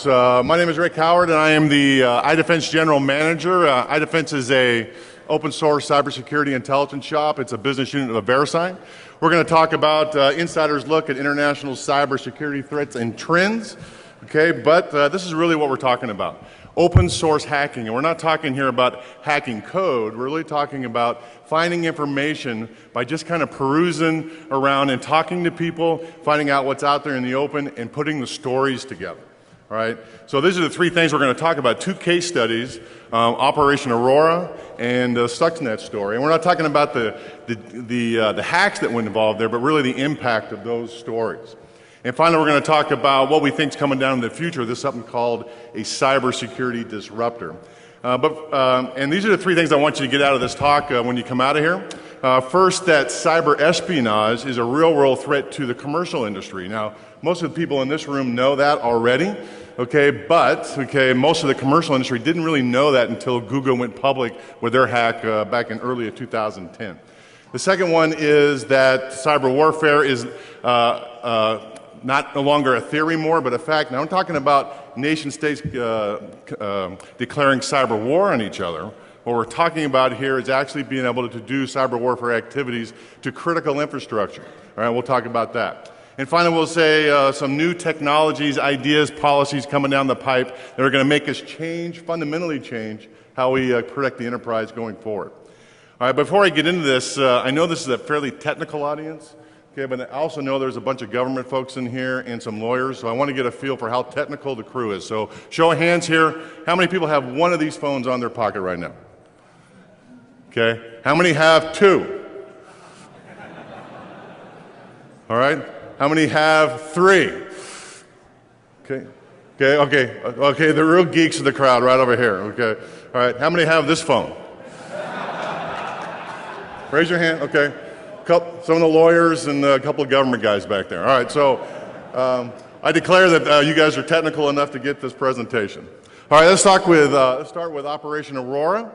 folks. My name is Rick Howard, and I am the iDefense General Manager. iDefense is a open source cybersecurity intelligence shop. It's a business unit of Verisign. We're going to talk about insider's look at international cybersecurity threats and trends. Okay, but this is really what we're talking about. Open source hacking, and we're not talking here about hacking code. We're really talking about finding information by just kind of perusing around and talking to people, finding out what's out there in the open, and putting the stories together. All right. So these are the three things we're going to talk about. Two case studies, Operation Aurora and Stuxnet story. And we're not talking about the hacks that went involved there, but really the impact of those stories. And finally, we're going to talk about what we think is coming down in the future. This is something called a cybersecurity disruptor. And these are the three things I want you to get out of this talk when you come out of here. First, that cyber espionage is a real-world threat to the commercial industry. Now, most of the people in this room know that already, but most of the commercial industry didn't really know that until Google went public with their hack back in early 2010. The second one is that cyber warfare is no longer a theory more, but a fact. Now I'm talking about nation states declaring cyber war on each other. What we're talking about here is actually being able to do cyber warfare activities to critical infrastructure. All right, we'll talk about that. And finally, we'll say some new technologies, ideas, policies coming down the pipe that are going to make us fundamentally change how we protect the enterprise going forward. All right, before I get into this, I know this is a fairly technical audience. Okay, but I also know there's a bunch of government folks in here and some lawyers, so I want to get a feel for how technical the crew is. So show of hands here, how many people have one of these phones on their pocket right now? Okay, how many have two? All right, how many have three? Okay, the real geeks of the crowd right over here, okay. All right, how many have this phone? Raise your hand, okay. Some of the lawyers and a couple of government guys back there. All right, so I declare that you guys are technical enough to get this presentation. All right, let's start with Operation Aurora.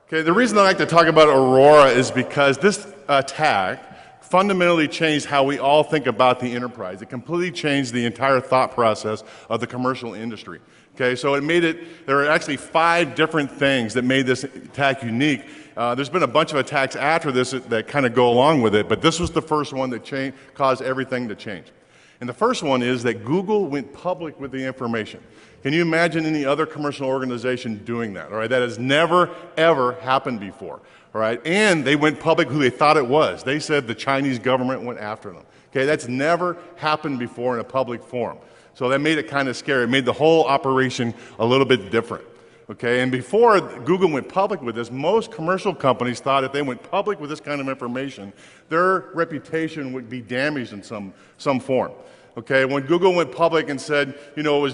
Okay, the reason I like to talk about Aurora is because this attack fundamentally changed how we all think about the enterprise. It completely changed the entire thought process of the commercial industry. Okay, so there are actually 5 different things that made this attack unique. There's been a bunch of attacks after this that kind of go along with it, but this was the first one that caused everything to change. And the first one is that Google went public with the information. Can you imagine any other commercial organization doing that? All right, that has never, ever happened before. All right, and they went public who they thought it was. They said the Chinese government went after them. Okay, that's never happened before in a public forum. So that made it kind of scary. It made the whole operation a little bit different. Okay, and before Google went public with this, most commercial companies thought if they went public with this kind of information, their reputation would be damaged in some form. Okay, when Google went public and said, you know, it was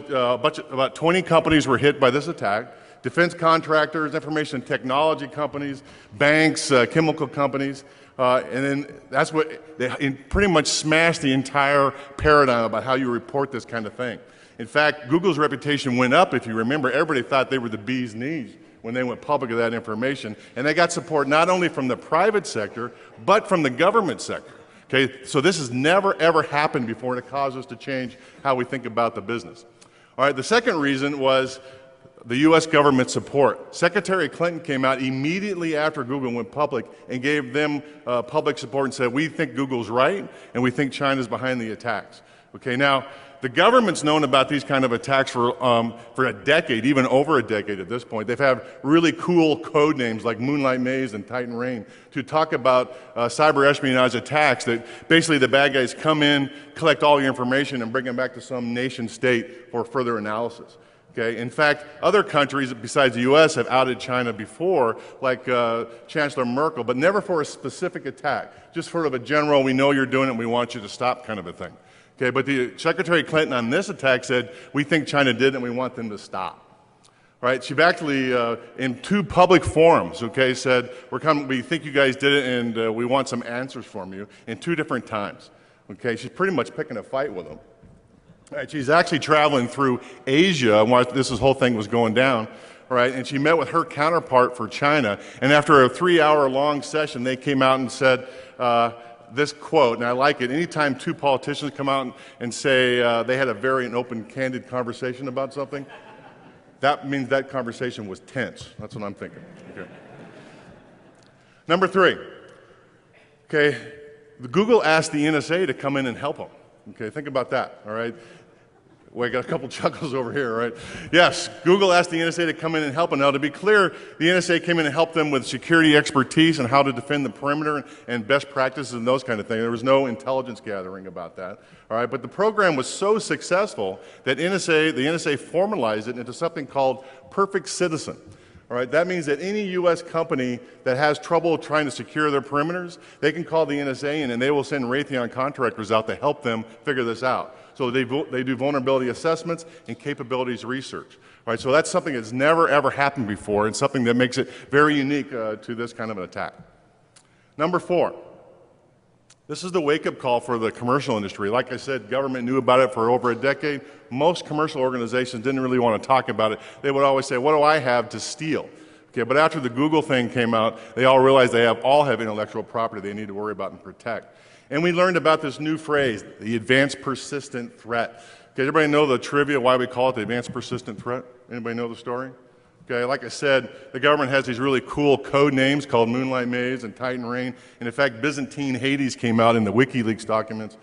about 20 companies were hit by this attack, defense contractors, information technology companies, banks, chemical companies, and then that's what they pretty much smashed the entire paradigm about how you report this kind of thing. In fact, Google's reputation went up. If you remember, everybody thought they were the bee's knees when they went public with that information. And they got support not only from the private sector, but from the government sector. Okay, so this has never, ever happened before, and it caused us to change how we think about the business. All right, the second reason was the U.S. government support. Secretary Clinton came out immediately after Google went public and gave them public support and said, we think Google's right, and we think China's behind the attacks. Okay, now, the government's known about these kind of attacks for a decade, even over a decade at this point. They've had really cool code names like Moonlight Maze and Titan Rain to talk about cyber espionage attacks that basically the bad guys come in, collect all your information, and bring them back to some nation state for further analysis. Okay? In fact, other countries besides the U.S. have outed China before, like Chancellor Merkel, but never for a specific attack. Just sort of a general, we know you're doing it and we want you to stop kind of a thing. Okay, but the Secretary Clinton on this attack said, we think China did and we want them to stop. Right? She actually, in 2 public forums, okay, said, we think you guys did it and we want some answers from you in 2 different times. Okay, she's pretty much picking a fight with them. Right, she's actually traveling through Asia while this whole thing was going down. Right, and she met with her counterpart for China, and after a 3-hour-long session, they came out and said, this quote, and I like it. Anytime two politicians come out and say they had a very open, candid conversation about something, that means that conversation was tense. That's what I'm thinking. Okay. Number 3. Okay, Google asked the NSA to come in and help them. Okay, think about that, all right? Well, I got a couple chuckles over here, right? Yes, Google asked the NSA to come in and help them. Now, to be clear, the NSA came in and helped them with security expertise and how to defend the perimeter and best practices and those kind of things. There was no intelligence gathering about that, all right? But the program was so successful that the NSA formalized it into something called Perfect Citizen. All right, that means that any U.S. company that has trouble trying to secure their perimeters, they can call the NSA in and they will send Raytheon contractors out to help them figure this out. So they do vulnerability assessments and capabilities research. All right, so that's something that's never ever happened before and something that makes it very unique to this kind of an attack. Number 4. This is the wake-up call for the commercial industry. Like I said, government knew about it for over a decade. Most commercial organizations didn't really want to talk about it. They would always say, what do I have to steal? Okay, but after the Google thing came out, they all realized they all have intellectual property they need to worry about and protect. And we learned about this new phrase, the advanced persistent threat. Okay, everybody know the trivia why we call it the advanced persistent threat? Anybody know the story? Okay, like I said, the government has these really cool code names called Moonlight Maze and Titan Rain. And in fact, Byzantine Hades came out in the WikiLeaks documents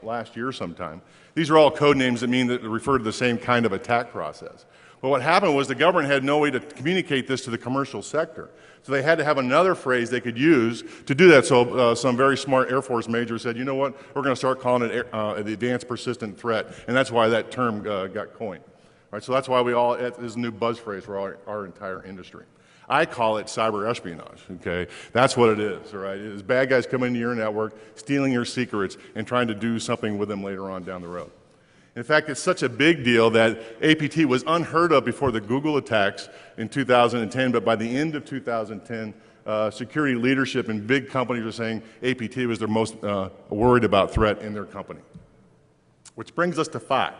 last year sometime. These are all code names that mean that refer to the same kind of attack process. Well, what happened was the government had no way to communicate this to the commercial sector. So they had to have another phrase they could use to do that. So some very smart Air Force major said, you know what, we're going to start calling it the advanced persistent threat. And that's why that term got coined. All right, so that's why this is a new buzz phrase for our entire industry. I call it cyber espionage, okay? That's what it is, all right? It is bad guys coming into your network, stealing your secrets, and trying to do something with them later on down the road. In fact, it's such a big deal that APT was unheard of before the Google attacks in 2010, but by the end of 2010, security leadership in big companies were saying APT was their most worried about threat in their company. Which brings us to 5.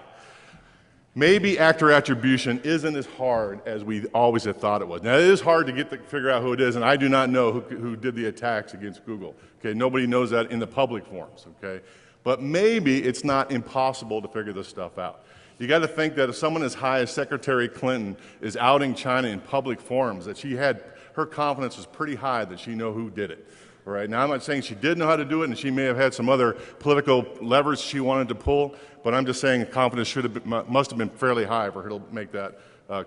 Maybe actor attribution isn't as hard as we always have thought it was. Now, it is hard to figure out who it is, and I do not know who did the attacks against Google. Okay, nobody knows that in the public forums, okay? But maybe it's not impossible to figure this stuff out. You got to think that if someone as high as Secretary Clinton is outing China in public forums, that her confidence is pretty high that she know who did it. All right, now I'm not saying she did know how to do it, and she may have had some other political levers she wanted to pull, but I'm just saying confidence must have been fairly high for her to make that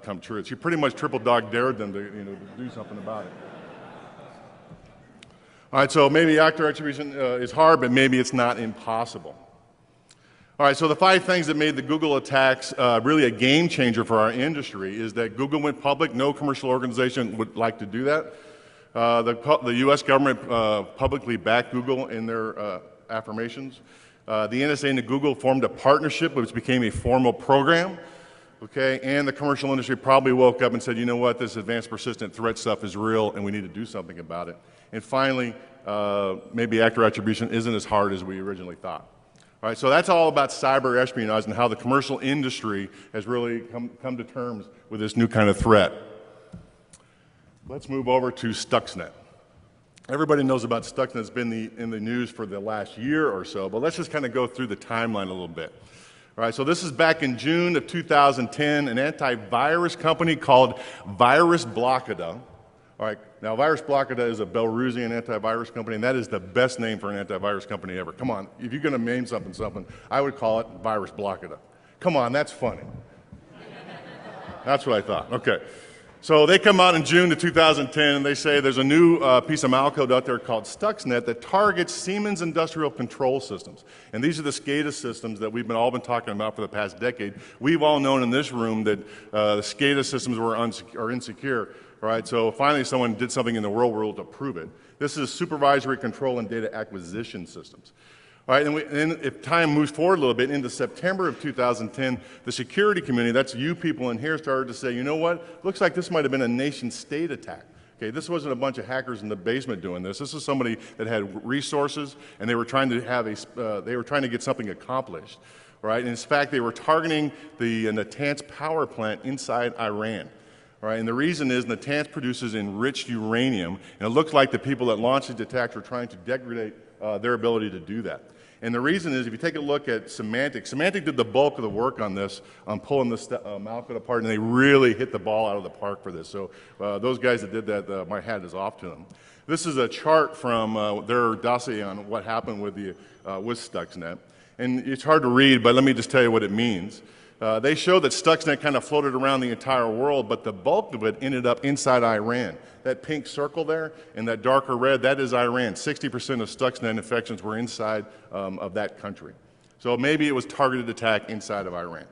come true. She pretty much triple dog dared them to do something about it. All right, so maybe actor attribution is hard, but maybe it's not impossible. All right, so the 5 things that made the Google attacks really a game changer for our industry is that Google went public. No commercial organization would like to do that. The U.S. government publicly backed Google in their affirmations. The NSA and Google formed a partnership which became a formal program. Okay, and the commercial industry probably woke up and said, you know what, this advanced persistent threat stuff is real and we need to do something about it. And finally, maybe actor attribution isn't as hard as we originally thought. All right, so that's all about cyber espionage and how the commercial industry has really come to terms with this new kind of threat. Let's move over to Stuxnet. Everybody knows about Stuxnet. It's been in the news for the last year or so, but let's just kind of go through the timeline a little bit. All right, so this is back in June of 2010, an antivirus company called Virus Blockada. All right, now Virus Blockada is a Belarusian antivirus company, and that is the best name for an antivirus company ever. Come on, if you're going to name something, I would call it Virus Blockada. Come on, that's funny. That's what I thought. Okay. So they come out in June of 2010 and they say there's a new piece of malcode out there called Stuxnet that targets Siemens Industrial Control Systems. And these are the SCADA systems that we've all been talking about for the past decade. We've all known in this room that the SCADA systems are insecure. Right? So finally someone did something in the real world to prove it. This is supervisory control and data acquisition systems. All right, and if time moves forward a little bit, into September of 2010, the security community, that's you people in here, started to say, you know what, looks like this might have been a nation-state attack. Okay, this wasn't a bunch of hackers in the basement doing this. This is somebody that had resources, and they were trying to get something accomplished. Right? And in fact, they were targeting the Natanz power plant inside Iran. All right, and the reason is Natanz produces enriched uranium, and it looked like the people that launched these attacks were trying to degrade their ability to do that. And the reason is, if you take a look at Symantec did the bulk of the work on this, on pulling this Malcode apart, and they really hit the ball out of the park for this. So those guys that did that, my hat is off to them. This is a chart from their dossier on what happened with Stuxnet. And it's hard to read, but let me just tell you what it means. They show that Stuxnet kind of floated around the entire world, but the bulk of it ended up inside Iran. That pink circle there and that darker red, that is Iran. 60% of Stuxnet infections were inside of that country. So maybe it was targeted attack inside of Iran.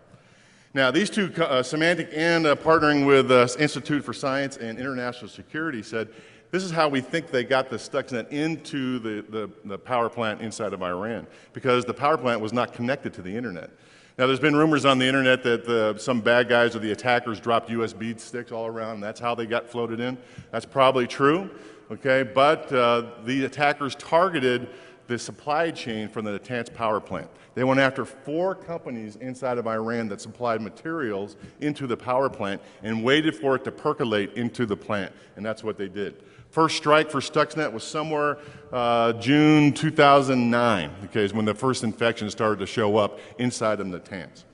Now, these two, Symantec and partnering with Institute for Science and International Security, said, this is how we think they got the Stuxnet into the power plant inside of Iran, because the power plant was not connected to the internet. Now, there's been rumors on the internet that some bad guys or the attackers dropped USB sticks all around, and that's how they got floated in. That's probably true, okay? But the attackers targeted the supply chain from the Natanz power plant. They went after 4 companies inside of Iran that supplied materials into the power plant and waited for it to percolate into the plant, and that's what they did. First strike for Stuxnet was somewhere June 2009, okay, is when the first infection started to show up inside of Natanz.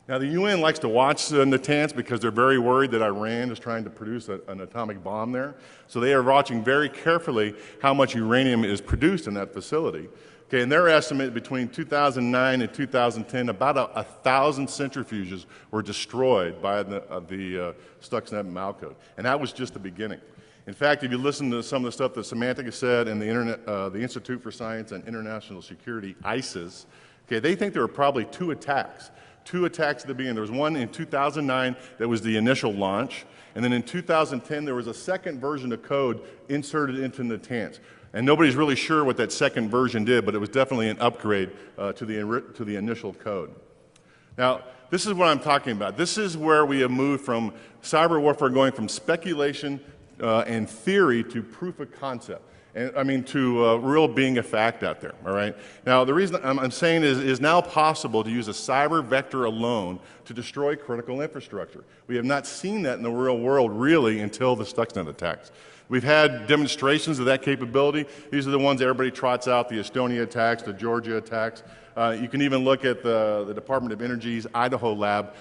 Now, the UN likes to watch Natanz because they're very worried that Iran is trying to produce an atomic bomb there. So they are watching very carefully how much uranium is produced in that facility. Okay, and their estimate between 2009 and 2010, about 1,000 centrifuges were destroyed by the Stuxnet malcode. And that was just the beginning. In fact, if you listen to some of the stuff that Symantec has said and the Institute for Science and International Security, ISIS, okay, they think there were probably 2 attacks. 2 attacks at the beginning. There was one in 2009 that was the initial launch, and then in 2010 there was a second version of code inserted into Natanz. And nobody's really sure what that second version did, but it was definitely an upgrade to the initial code. Now, this is what I'm talking about. This is where we have moved from cyber warfare going from speculation and theory to proof of concept. And I mean, to real being a fact out there, all right? Now, the reason I'm saying is it is now possible to use a cyber vector alone to destroy critical infrastructure. We have not seen that in the real world, really, until the Stuxnet attacks. We've had demonstrations of that capability. These are the ones everybody trots out, the Estonia attacks, the Georgia attacks. You can even look at the Department of Energy's Idaho lab.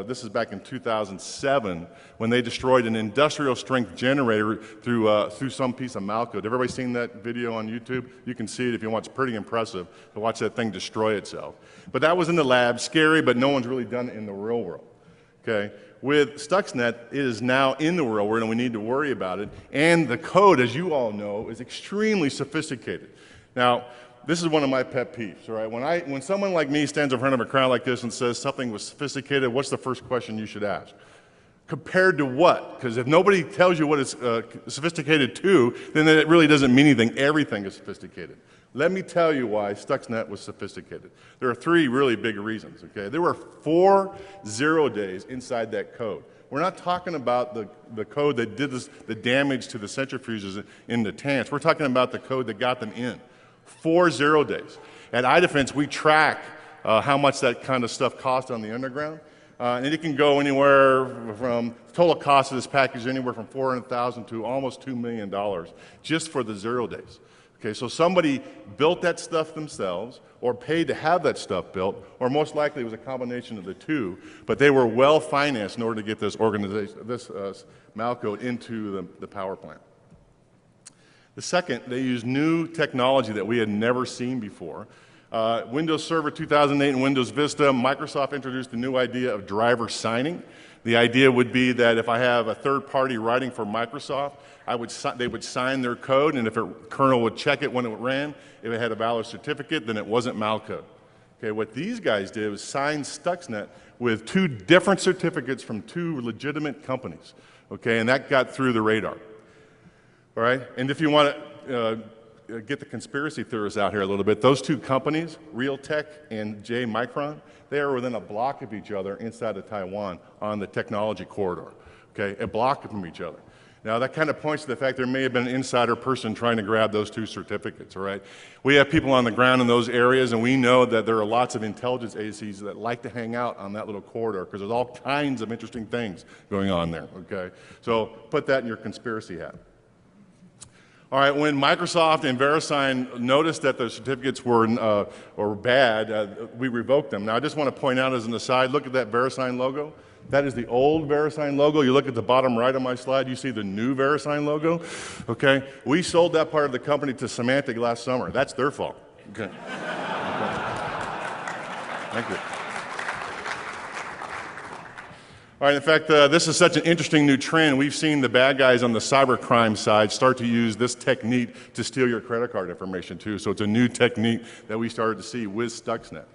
This is back in 2007 when they destroyed an industrial strength generator through some piece of malcode. Everybody seen that video on YouTube? You can see it if you want. It's pretty impressive to watch that thing destroy itself. But that was in the lab, scary, but no one's really done it in the real world. Okay? With Stuxnet, it is now in the real world and we need to worry about it. And the code, as you all know, is extremely sophisticated. Now, this is one of my pet peeves, all right? When someone like me stands in front of a crowd like this and says something was sophisticated, what's the first question you should ask? Compared to what? Because if nobody tells you what it's sophisticated to, then it really doesn't mean anything. Everything is sophisticated. Let me tell you why Stuxnet was sophisticated. There are 3 really big reasons, okay? There were 4 0 days inside that code. We're not talking about the code that did the damage to the centrifuges in Natanz. We're talking about the code that got them in. 4 0 days. At iDefense, we track how much that kind of stuff costs on the underground. And it can go anywhere from, total cost of this package anywhere from $400,000 to almost $2 million just for the 0 days. Okay, so somebody built that stuff themselves or paid to have that stuff built, or most likely it was a combination of the 2, but they were well financed in order to get this malcode into the power plant. The second, they used new technology that we had never seen before. Windows Server 2008 and Windows Vista, Microsoft introduced a new idea of driver signing. The idea would be that if I have a third party writing for Microsoft, they would sign their code, and if a kernel would check it when it ran, if it had a valid certificate, then it wasn't malcode. Okay, what these guys did was sign Stuxnet with 2 different certificates from 2 legitimate companies. Okay, and that got through the radar. All right, and if you want to get the conspiracy theorists out here a little bit, those 2 companies, Realtek and J Micron, they are within a block of each other inside of Taiwan on the technology corridor. Okay, a block from each other. Now that kind of points to the fact there may have been an insider person trying to grab those 2 certificates, all right? We have people on the ground in those areas, and we know that there are lots of intelligence agencies that like to hang out on that little corridor because there's all kinds of interesting things going on there, okay? So put that in your conspiracy hat. All right, when Microsoft and Verisign noticed that the certificates were bad, we revoked them. Now, I just want to point out as an aside, look at that Verisign logo. That is the old Verisign logo. You look at the bottom right of my slide, you see the new Verisign logo. Okay, we sold that part of the company to Symantec last summer. That's their fault. Okay. Thank you. All right, in fact, this is such an interesting new trend. We've seen the bad guys on the cybercrime side start to use this technique to steal your credit card information too. So it's a new technique that we started to see with Stuxnet. All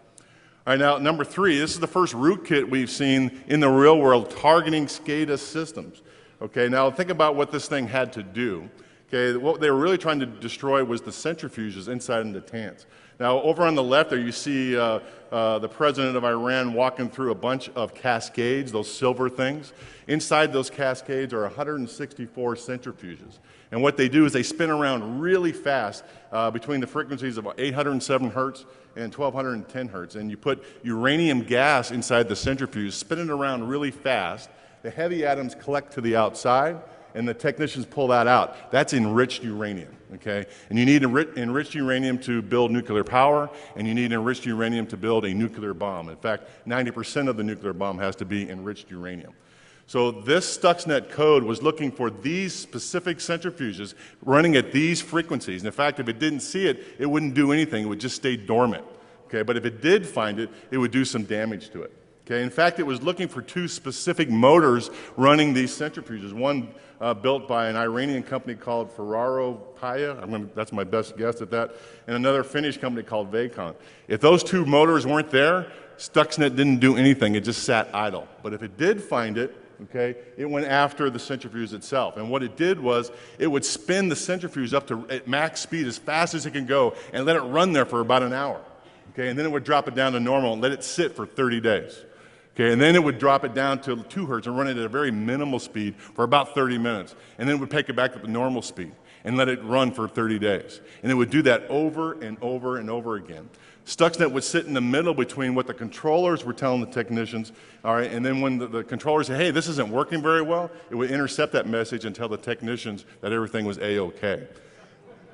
right, now number 3, this is the first rootkit we've seen in the real world targeting SCADA systems. Okay, now think about what this thing had to do. Okay, what they were really trying to destroy was the centrifuges inside the Natanz. Now, over on the left there, you see the president of Iran walking through a bunch of cascades, those silver things. Inside those cascades are 164 centrifuges. And what they do is they spin around really fast between the frequencies of 807 hertz and 1210 hertz. And you put uranium gas inside the centrifuge, spin it around really fast. The heavy atoms collect to the outside, and the technicians pull that out. That's enriched uranium, okay? And you need enriched uranium to build nuclear power, and you need enriched uranium to build a nuclear bomb. In fact, 90% of the nuclear bomb has to be enriched uranium. So this Stuxnet code was looking for these specific centrifuges running at these frequencies. And in fact, if it didn't see it, it wouldn't do anything. It would just stay dormant, okay? But if it did find it, it would do some damage to it. Okay, in fact, it was looking for 2 specific motors running these centrifuges. One built by an Iranian company called Ferraro Paya, that's my best guess at that, and another Finnish company called DEFCON. If those 2 motors weren't there, Stuxnet didn't do anything, it just sat idle. But if it did find it, okay, it went after the centrifuge itself. And what it did was, it would spin the centrifuge up to at max speed as fast as it can go and let it run there for about an hour. Okay, and then it would drop it down to normal and let it sit for 30 days. Okay, and then it would drop it down to 2 hertz and run it at a very minimal speed for about 30 minutes. And then it would pick it back up to normal speed and let it run for 30 days. And it would do that over and over and over again. Stuxnet would sit in the middle between what the controllers were telling the technicians, all right, and then when the controllers said, hey, this isn't working very well, it would intercept that message and tell the technicians that everything was A-okay.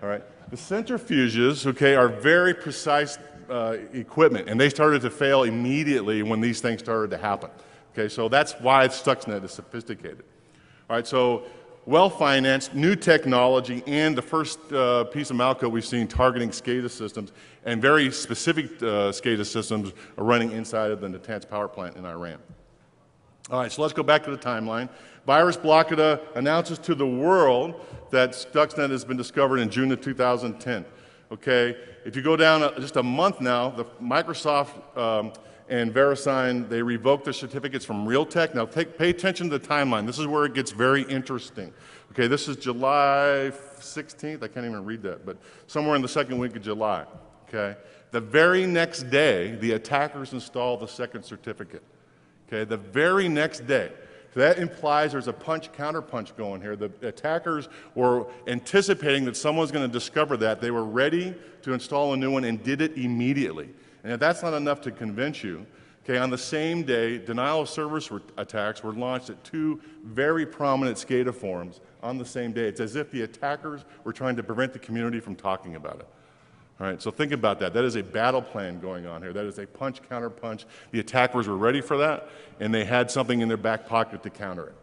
All right. The centrifuges, okay, are very precise equipment, and they started to fail immediately when these things started to happen. Okay, so that's why Stuxnet is sophisticated. All right, so well-financed, new technology, and the first piece of malcode we've seen targeting SCADA systems, and very specific SCADA systems are running inside of the Natanz power plant in Iran. All right, so let's go back to the timeline. Virus Blockada announces to the world that Stuxnet has been discovered in June of 2010. Okay, if you go down just a month now, the Microsoft and Verisign, they revoked their certificates from Realtek. Now pay attention to the timeline. This is where it gets very interesting. Okay, this is July 16th. I can't even read that, but somewhere in the second week of July. Okay, the very next day, the attackers install the second certificate. Okay, the very next day. So that implies there's a punch-counterpunch going here. The attackers were anticipating that someone's going to discover that. They were ready to install a new one and did it immediately. And if that's not enough to convince you, okay, on the same day, denial of service attacks were launched at 2 very prominent SCADA forums on the same day. It's as if the attackers were trying to prevent the community from talking about it. All right, so think about that. That is a battle plan going on here. That is a punch-counter-punch. The attackers were ready for that, and they had something in their back pocket to counter it.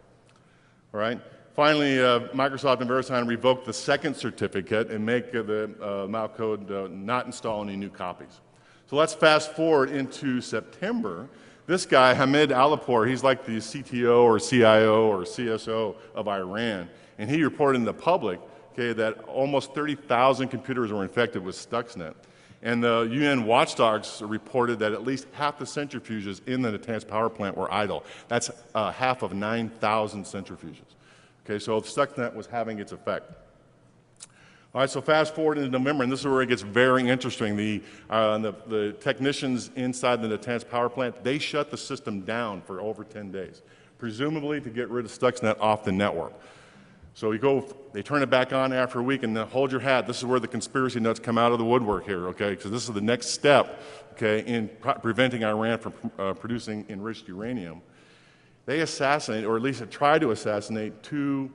All right? Finally, Microsoft and Verisign revoked the second certificate and make the malcode not install any new copies. So let's fast forward into September. This guy, Hamid Alipur, he's like the CTO or CIO or CSO of Iran, and he reported in the public, okay, that almost 30,000 computers were infected with Stuxnet. And the UN watchdogs reported that at least half the centrifuges in the Natanz power plant were idle. That's half of 9,000 centrifuges. Okay, so Stuxnet was having its effect. All right, so fast forward into November, and this is where it gets very interesting. The technicians inside the Natanz power plant, they shut the system down for over 10 days, presumably to get rid of Stuxnet off the network. So they turn it back on after a week, and then hold your hat. This is where the conspiracy nuts come out of the woodwork here, okay? Because this is the next step, okay, in preventing Iran from producing enriched uranium. They assassinated, or at least tried to assassinate, 2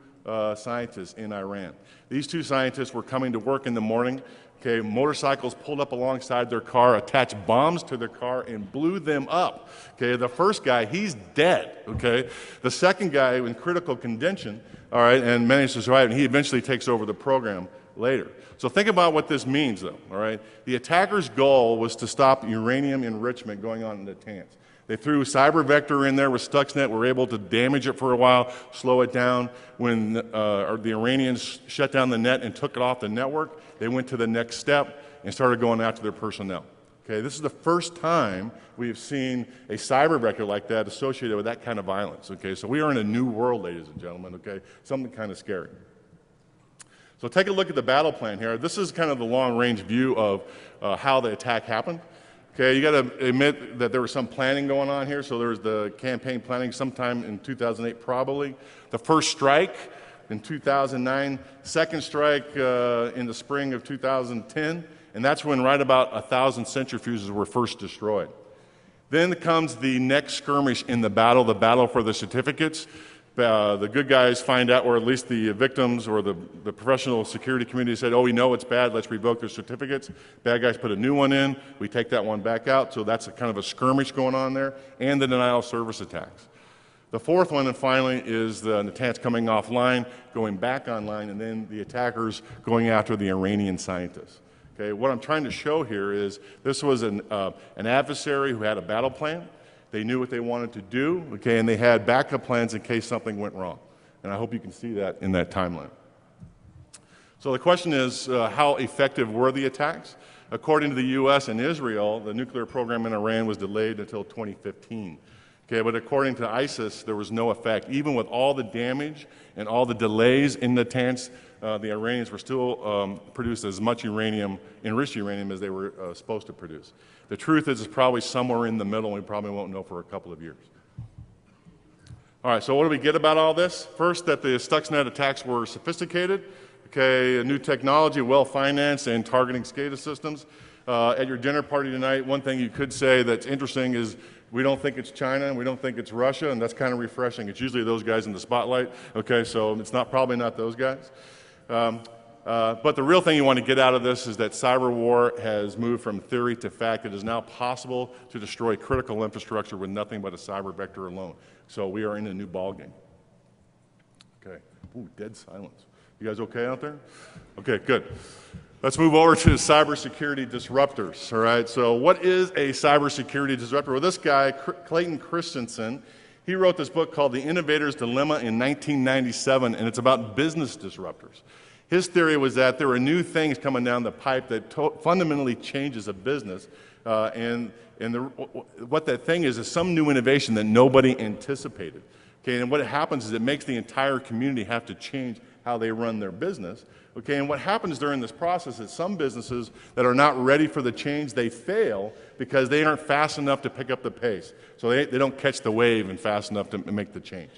scientists in Iran. These two scientists were coming to work in the morning. Okay, motorcycles pulled up alongside their car, attached bombs to their car, and blew them up. Okay, the first guy, he's dead. Okay, the second guy in critical condition, all right, and managed to survive, and he eventually takes over the program later. So think about what this means, though. All right, the attackers' goal was to stop uranium enrichment going on in the Natanz. They threw cyber vector in there with Stuxnet, were able to damage it for a while, slow it down. When the Iranians shut down the net and took it off the network, they went to the next step and started going after their personnel. Okay, this is the first time we've seen a cyber vector like that associated with that kind of violence. Okay, so we are in a new world, ladies and gentlemen. Okay, something kind of scary. So take a look at the battle plan here. This is kind of the long-range view of how the attack happened. Okay, you got to admit that there was some planning going on here. So there was the campaign planning sometime in 2008, probably. The first strike in 2009, second strike in the spring of 2010, and that's when right about 1,000 centrifuges were first destroyed. Then comes the next skirmish in the battle for the certificates. The good guys find out, or at least the victims or the professional security community said, oh, we know it's bad, let's revoke their certificates. Bad guys put a new one in, we take that one back out, so that's a kind of a skirmish going on there, and the denial of service attacks. The fourth one, and finally, is the Natanz coming offline, going back online, and then the attackers going after the Iranian scientists. Okay, what I'm trying to show here is this was an adversary who had a battle plan. They knew what they wanted to do, okay, and they had backup plans in case something went wrong. And I hope you can see that in that timeline. So the question is, how effective were the attacks? According to the US and Israel, the nuclear program in Iran was delayed until 2015. Okay, but according to ISIS, there was no effect. Even with all the damage and all the delays in Natanz, the Iranians were still produced as much uranium, enriched uranium, as they were supposed to produce. The truth is it's probably somewhere in the middle, and we probably won't know for a couple of years. All right, so what do we get about all this? First, that the Stuxnet attacks were sophisticated, okay, a new technology, well-financed, and targeting SCADA systems. At your dinner party tonight, one thing you could say that's interesting is we don't think it's China and we don't think it's Russia, and that's kind of refreshing. It's usually those guys in the spotlight, okay, so it's probably not those guys. But the real thing you want to get out of this is that cyber war has moved from theory to fact. It is now possible to destroy critical infrastructure with nothing but a cyber vector alone. So we are in a new ballgame. Okay. Ooh, dead silence. You guys okay out there? Okay, good. Let's move over to cybersecurity disruptors. All right. So what is a cybersecurity disruptor? Well, this guy, Clayton Christensen, he wrote this book called The Innovator's Dilemma in 1997, and it's about business disruptors. His theory was that there were new things coming down the pipe that fundamentally changes a business, what that thing is some new innovation that nobody anticipated. Okay, and what happens is it makes the entire community have to change how they run their business. Okay, and what happens during this process is some businesses that are not ready for the change, they fail because they aren't fast enough to pick up the pace. So they don't catch the wave and fast enough to make the change.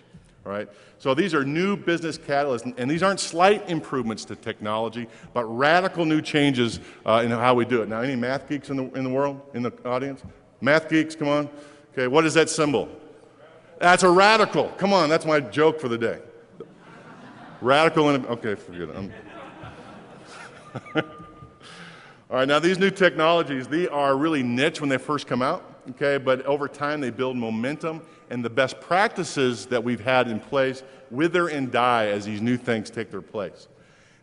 All right? So these are new business catalysts, and these aren't slight improvements to technology, but radical new changes in how we do it. Now, any math geeks in the world, in the audience? Math geeks, come on. Okay, what is that symbol? That's a radical. Come on, that's my joke for the day. Radical, okay, forget it. All right, now these new technologies, they are really niche when they first come out, okay, but over time they build momentum, and the best practices that we've had in place wither and die as these new things take their place.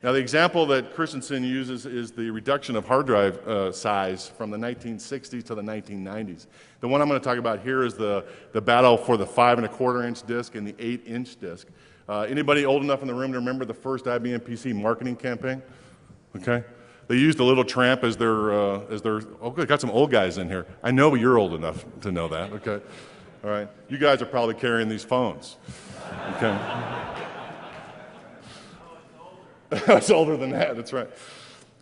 Now the example that Christensen uses is the reduction of hard drive size from the 1960s to the 1990s. The one I'm going to talk about here is the battle for the 5.25-inch disk and the 8-inch disk. Anybody old enough in the room to remember the first IBM PC marketing campaign? Okay. They used a little tramp as their, oh good, got some old guys in here. I know you're old enough to know that, okay. All right, you guys are probably carrying these phones, okay. It's older than that, that's right.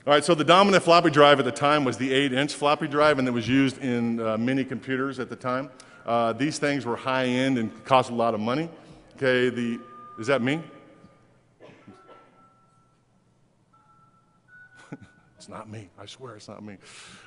All right, so the dominant floppy drive at the time was the 8-inch floppy drive, and it was used in mini computers at the time. These things were high-end and cost a lot of money. Okay, is that me? It's not me. I swear it's not me.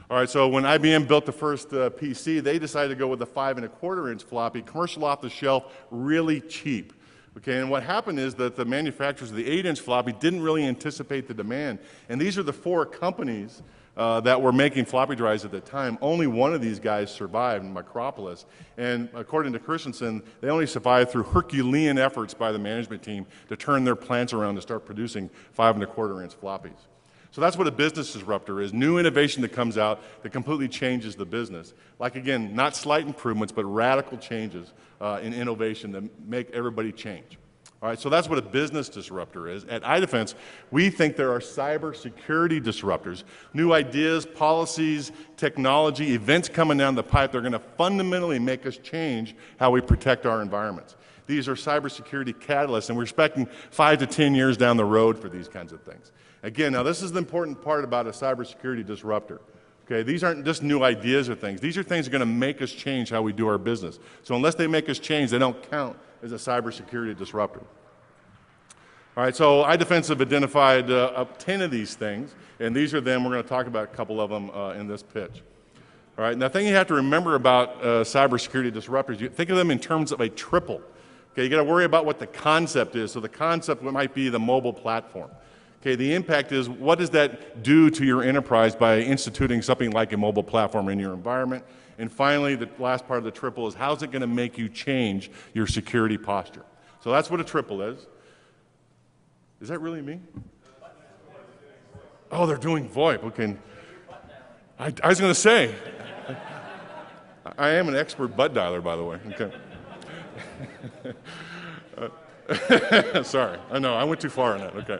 All right, so when IBM built the first PC, they decided to go with the 5.25-inch floppy, commercial off the shelf, really cheap. Okay, and what happened is that the manufacturers of the 8-inch floppy didn't really anticipate the demand. And these are the 4 companies that were making floppy drives at the time. Only one of these guys survived, Micropolis. And according to Christensen, they only survived through Herculean efforts by the management team to turn their plants around to start producing 5.25-inch floppies. So that's what a business disruptor is, new innovation that comes out that completely changes the business. Like, again, not slight improvements, but radical changes in innovation that make everybody change. All right, so that's what a business disruptor is. At iDefense, we think there are cybersecurity disruptors, new ideas, policies, technology, events coming down the pipe that are going to fundamentally make us change how we protect our environments. These are cybersecurity catalysts, and we're expecting 5 to 10 years down the road for these kinds of things. Again, now this is the important part about a cybersecurity disruptor. Okay, these aren't just new ideas or things. These are things that are going to make us change how we do our business. So unless they make us change, they don't count as a cybersecurity disruptor. All right, so iDefense have identified up 10 of these things, and these are them. We're going to talk about a couple of them in this pitch. All right, now the thing you have to remember about cybersecurity disruptors, you think of them in terms of a triple. Okay, you got to worry about what the concept is. So the concept might be the mobile platform. Okay, the impact is, what does that do to your enterprise by instituting something like a mobile platform in your environment? And finally, the last part of the triple is, how's it going to make you change your security posture? So that's what a triple is. Is that really me? Oh, they're doing VoIP. Okay. I was going to say, I am an expert butt dialer, by the way. Okay. Sorry, I know, I went too far on that, okay.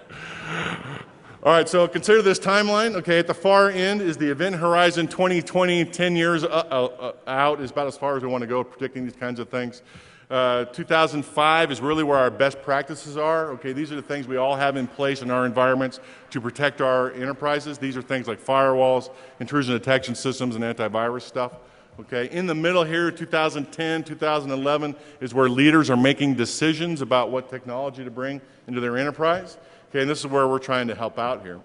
All right, so consider this timeline. Okay, at the far end is the event horizon 2020, 10 years out is about as far as we want to go predicting these kinds of things. 2005 is really where our best practices are. Okay, these are the things we all have in place in our environments to protect our enterprises. These are things like firewalls, intrusion detection systems, and antivirus stuff. Okay, in the middle here, 2010, 2011 is where leaders are making decisions about what technology to bring into their enterprise. Okay, and this is where we're trying to help out here.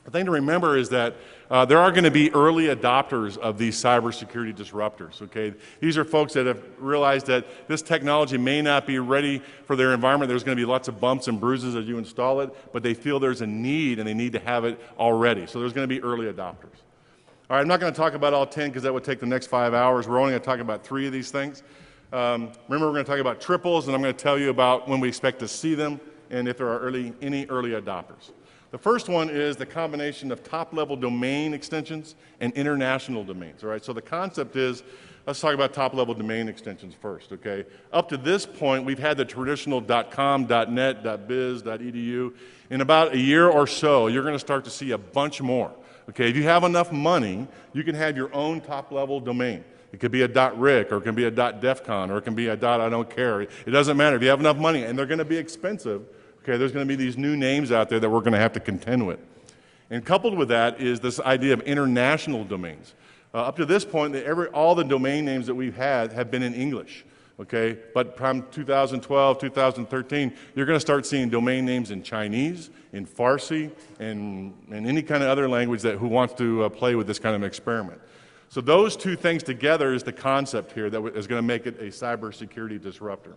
The thing to remember is that there are going to be early adopters of these cybersecurity disruptors. Okay, these are folks that have realized that this technology may not be ready for their environment. There's going to be lots of bumps and bruises as you install it, but they feel there's a need and they need to have it already. So there's going to be early adopters. All right, I'm not going to talk about all 10 because that would take the next 5 hours. We're only going to talk about 3 of these things. Remember, we're going to talk about triples, and I'm going to tell you about when we expect to see them and if there are any early adopters. The first one is the combination of top-level domain extensions and international domains. All right, so the concept is, let's talk about top-level domain extensions first, okay? Up to this point, we've had the traditional .com, .net, .biz, .edu. In about a year or so, you're going to start to see a bunch more. Okay, if you have enough money, you can have your own top-level domain. It could be a .ric, or it can be a .defcon, or it can be a .I don't care. It doesn't matter. If you have enough money, and they're going to be expensive, okay, there's going to be these new names out there that we're going to have to contend with. And coupled with that is this idea of international domains. Up to this point, all the domain names that we've had have been in English. Okay, but from 2012, 2013, you're going to start seeing domain names in Chinese, in Farsi, and any kind of other language who wants to play with this kind of experiment. So those two things together is the concept here that is going to make it a cybersecurity disruptor.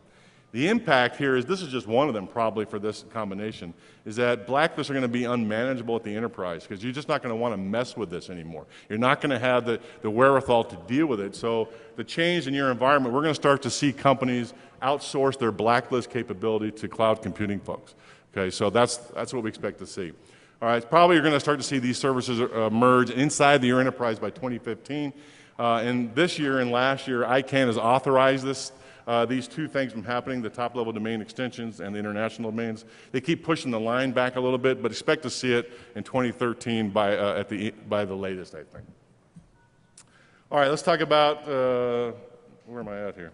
The impact here is, this is just one of them probably for this combination, is that blacklists are going to be unmanageable at the enterprise because you're just not going to want to mess with this anymore. You're not going to have the wherewithal to deal with it. So the change in your environment, we're going to start to see companies outsource their blacklist capability to cloud computing folks. Okay, so that's what we expect to see. All right, probably you're going to start to see these services merge inside your enterprise by 2015. And this year and last year, ICANN has authorized these two things from happening, the top-level domain extensions and the international domains. They keep pushing the line back a little bit, but expect to see it in 2013 by the latest, I think. All right, let's talk about, where am I at here?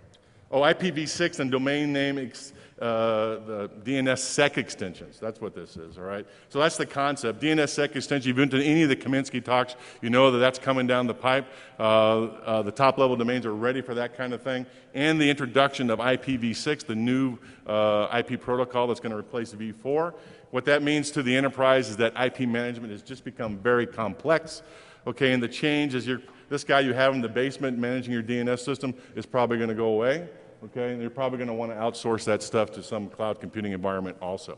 Oh, IPv6 and domain name, the DNSSEC extensions. That's what this is, all right? So that's the concept. DNSSEC extension, you've been to any of the Kaminsky talks, you know that that's coming down the pipe. The top-level domains are ready for that kind of thing. And the introduction of IPv6, the new IP protocol that's going to replace v4. What that means to the enterprise is that IP management has just become very complex. Okay, and the change is this guy you have in the basement managing your DNS system is probably going to go away. okay? And you're probably going to want to outsource that stuff to some cloud computing environment also.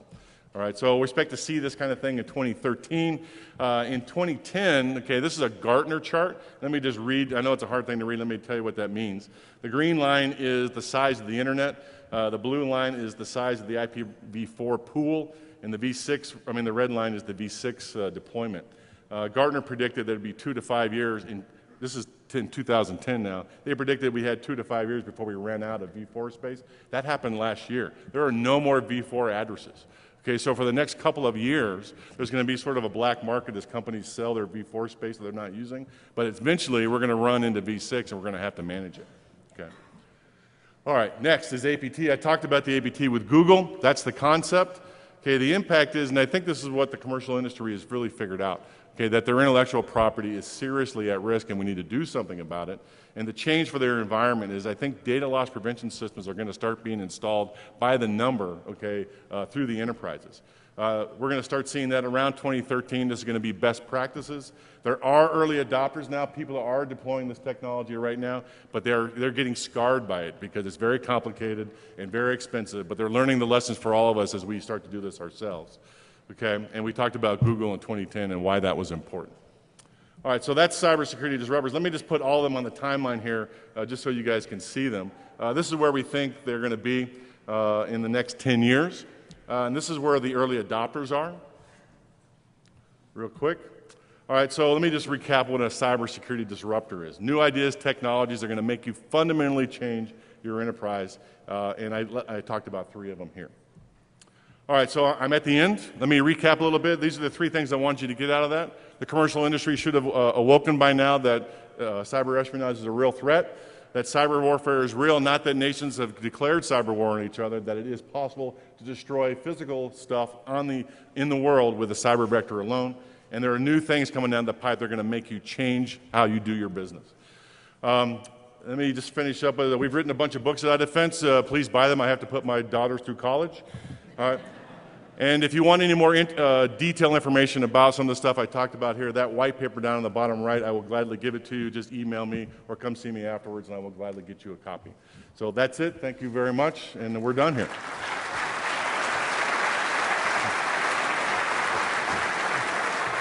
All right, so we expect to see this kind of thing in 2013. In 2010, okay, this is a Gartner chart. Let me just read. I know it's a hard thing to read. Let me tell you what that means. The green line is the size of the internet. The blue line is the size of the IPv4 pool, and the red line is the V6 deployment. Gartner predicted that it'd be 2 to 5 years. This is in 2010 now. They predicted we had 2 to 5 years before we ran out of V4 space. That happened last year. There are no more V4 addresses. Okay, so for the next couple of years, there's going to be sort of a black market as companies sell their V4 space that they're not using. But eventually, we're going to run into V6, and we're going to have to manage it. Okay. All right, next is APT. I talked about the APT with Google. That's the concept. Okay, the impact is, and I think this is what the commercial industry has really figured out, okay, that their intellectual property is seriously at risk and we need to do something about it. And the change for their environment is I think data loss prevention systems are going to start being installed by the number, okay, through the enterprises. We're going to start seeing that around 2013. This is going to be best practices. There are early adopters now. People are deploying this technology right now, but they're getting scarred by it because it's very complicated and very expensive, but they're learning the lessons for all of us as we start to do this ourselves. Okay, and we talked about Google in 2010 and why that was important. All right, so that's cybersecurity disruptors. Let me just put all of them on the timeline here just so you guys can see them. This is where we think they're going to be in the next 10 years. And this is where the early adopters are. Real quick. All right, so let me just recap what a cybersecurity disruptor is. New ideas, technologies are going to make you fundamentally change your enterprise, and I talked about 3 of them here. All right, so I'm at the end. Let me recap a little bit. These are the 3 things I want you to get out of that. The commercial industry should have awoken by now that cyber espionage is a real threat, that cyber warfare is real, not that nations have declared cyber war on each other, that it is possible to destroy physical stuff in the world with a cyber vector alone. And there are new things coming down the pipe that are going to make you change how you do your business. Let me just finish up with, we've written a bunch of books at iDefense. Please buy them. I have to put my daughters through college. All right. And if you want any more detailed information about some of the stuff I talked about here, that white paper down on the bottom right, I will gladly give it to you. Just email me or come see me afterwards, and I will gladly get you a copy. So that's it. Thank you very much, and we're done here.